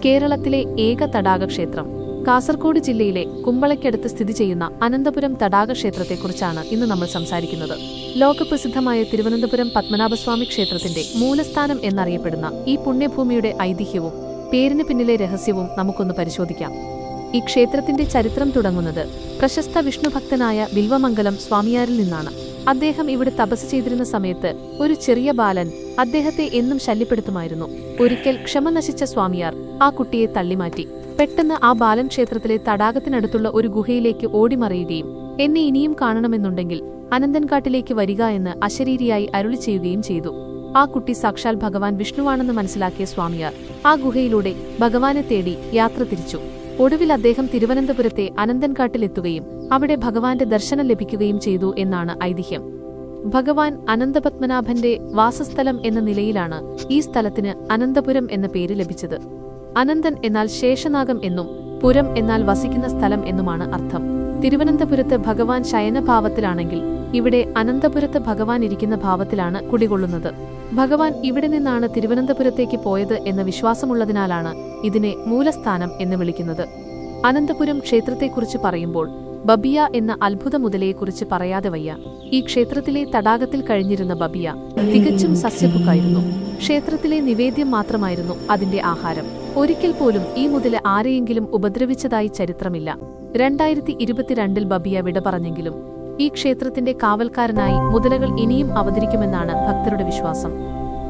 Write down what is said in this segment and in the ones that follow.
കേരളത്തിലെ ഏക തടാകക്ഷേത്രം. കാസർഗോഡ് ജില്ലയിലെ കുമ്പളയ്ക്കടുത്ത് സ്ഥിതി ചെയ്യുന്ന അനന്തപുരം തടാകക്ഷേത്രത്തെക്കുറിച്ചാണ് ഇന്ന് നമ്മൾ സംസാരിക്കുന്നത്. ലോകപ്രസിദ്ധമായ തിരുവനന്തപുരം പത്മനാഭസ്വാമി ക്ഷേത്രത്തിന്റെ മൂലസ്ഥാനം എന്നറിയപ്പെടുന്ന ഈ പുണ്യഭൂമിയുടെ ഐതിഹ്യവും പേരിന് പിന്നിലെ രഹസ്യവും നമുക്കൊന്ന് പരിശോധിക്കാം. ഈ ക്ഷേത്രത്തിന്റെ ചരിത്രം തുടങ്ങുന്നത് പ്രശസ്ത വിഷ്ണുഭക്തനായ ബിൽവമംഗലം സ്വാമിയാരിൽ നിന്നാണ്. അദ്ദേഹം ഇവിടെ തപസ് ചെയ്തിരുന്ന സമയത്ത് ഒരു ചെറിയ ബാലൻ അദ്ദേഹത്തെ എന്നും ശല്യപ്പെടുത്തുമായിരുന്നു. ഒരിക്കൽ ക്ഷമ നശിച്ച സ്വാമിയാർ ആ കുട്ടിയെ തള്ളിമാറ്റി. പെട്ടെന്ന് ആ ബാലൻ ക്ഷേത്രത്തിലെ തടാകത്തിനടുത്തുള്ള ഒരു ഗുഹയിലേക്ക് ഓടിമറയുകയും എന്നെ ഇനിയും കാണണമെന്നുണ്ടെങ്കിൽ അനന്തൻകാട്ടിലേക്ക് വരിക എന്ന് അശരീരിയായി അരുളി ചെയ്യുകയും ചെയ്തു. ആ കുട്ടി സാക്ഷാൽ ഭഗവാൻ വിഷ്ണുവാണെന്ന് മനസ്സിലാക്കിയ സ്വാമിയാർ ആ ഗുഹയിലൂടെ ഭഗവാനെ തേടി യാത്ര തിരിച്ചു. ഒടുവിൽ അദ്ദേഹം തിരുവനന്തപുരത്തെ അനന്തൻകാട്ടിലെത്തുകയും അവിടെ ഭഗവാന്റെ ദർശനം ലഭിക്കുകയും ചെയ്തു എന്നാണ് ഐതിഹ്യം. ഭഗവാൻ അനന്തപത്മനാഭന്റെ വാസസ്ഥലം എന്ന നിലയിലാണ് ഈ സ്ഥലത്തിന് അനന്തപുരം എന്ന പേര് ലഭിച്ചത്. അനന്തൻ എന്നാൽ ശേഷനാഗം എന്നും പുരം എന്നാൽ വസിക്കുന്ന സ്ഥലം എന്നുമാണ് അർത്ഥം. തിരുവനന്തപുരത്ത് ഭഗവാൻ ശയനഭാവത്തിലാണെങ്കിൽ ഇവിടെ അനന്തപുരത്ത് ഭഗവാൻ ഇരിക്കുന്ന ഭാവത്തിലാണ് കുടികൊള്ളുന്നത്. ഭഗവാൻ ഇവിടെ നിന്നാണ് തിരുവനന്തപുരത്തേക്ക് പോയത് എന്ന വിശ്വാസമുള്ളതിനാലാണ് ഇതിനെ മൂലസ്ഥാനം എന്ന് വിളിക്കുന്നത്. അനന്തപുരം ക്ഷേത്രത്തെക്കുറിച്ച് പറയുമ്പോൾ ബബിയ എന്ന അത്ഭുത മുതലയെക്കുറിച്ച് പറയാതെ വയ്യ. ഈ ക്ഷേത്രത്തിലെ തടാകത്തിൽ കഴിഞ്ഞിരുന്ന ബബിയ തികച്ചും സസ്യഭുക്കായിരുന്നു. ക്ഷേത്രത്തിലെ നിവേദ്യം മാത്രമായിരുന്നു അതിന്റെ ആഹാരം. ഒരിക്കൽ പോലും ഈ മുതല ആരെയെങ്കിലും ഉപദ്രവിച്ചതായി ചരിത്രമില്ല. 2022 ബബിയ വിട പറഞ്ഞെങ്കിലും ഈ ക്ഷേത്രത്തിന്റെ കാവൽക്കാരനായി മുതലകൾ ഇനിയും അവതരിക്കുമെന്നാണ് ഭക്തരുടെ വിശ്വാസം.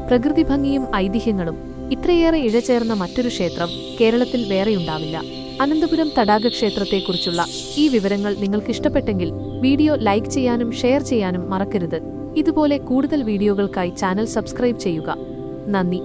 പ്രകൃതി ഭംഗിയും ഐതിഹ്യങ്ങളും ഇത്രയേറെ ഇഴചേർന്ന മറ്റൊരു ക്ഷേത്രം കേരളത്തിൽ വേറെയുണ്ടാവില്ല. അനന്തപുരം തടാകക്ഷേത്രത്തെക്കുറിച്ചുള്ള ഈ വിവരങ്ങൾ നിങ്ങൾക്ക് ഇഷ്ടപ്പെട്ടെങ്കിൽ വീഡിയോ ലൈക്ക് ചെയ്യാനും ഷെയർ ചെയ്യാനും മറക്കരുത്. ഇതുപോലെ കൂടുതൽ വീഡിയോകൾക്കായി ചാനൽ സബ്സ്ക്രൈബ് ചെയ്യുക. നന്ദി.